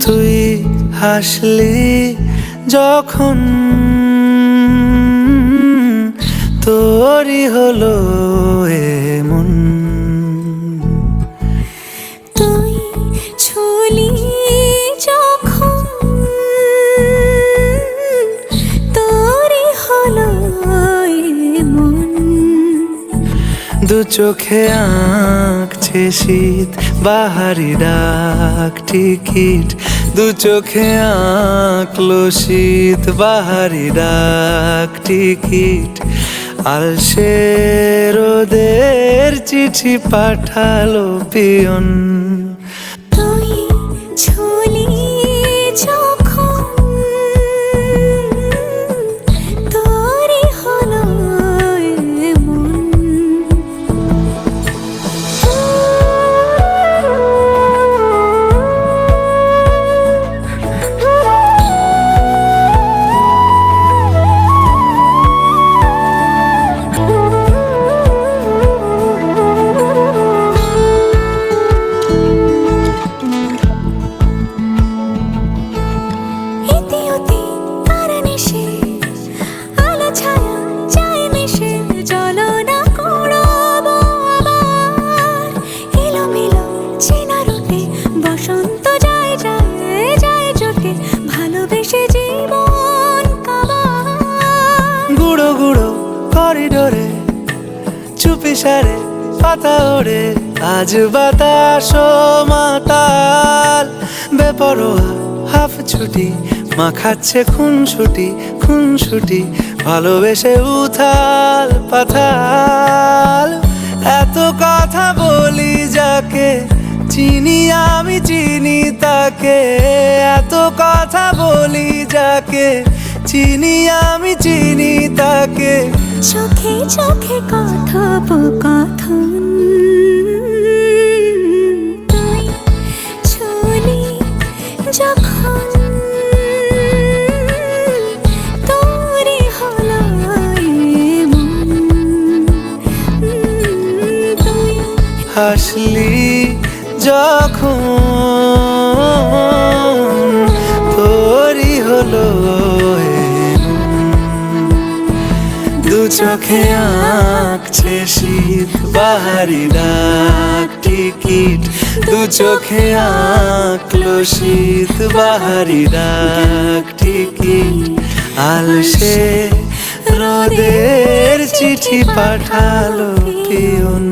তুই হাসলি যখন তোরই হলো এমন। তুই ছুলি যখন তোরই হলো এমন। দু চোখে আঁকছে শীত বাহারি ডাক টিকিট, দু চোখে আঁকলো শীত বাহারি ডাক টিকিট। আলসে রোদের চিঠি পাঠালো পিয়ন। তুই ছুলি যখন তোরই হলো এমন। বসন্ত যায় যায় যায় জোটে ভালোবেসে জীবন কাবার। গুঁড়ো গুঁড়ো করিডোরে চুপি সারে পাতা ওড়ে, আজ বাতাস মাতাল বেপরোয়া হাফ ছুটি মাখাচ্ছে খুনসুটি খুনসুটি ভালোবেসে উথাল পাথাল। এত কথা বলি যাকে চিনি আমি চিনি তাকে, এত কথা বলি যাকে চিনি আমি চিনি তাকে। চোখে চোখে কথোপকথন তুই ছুলি যখন তোরই হলো এমন। তুই হাসলি যখন তোরই হলো এমন। দু চোখে আঁকছে শীত বাহারি ডাক টিকিট, দু চোখে আঁকলো শীত বাহারি ডাক টিকিট। আলসে রোদের চিঠি পাঠালো পিয়ন।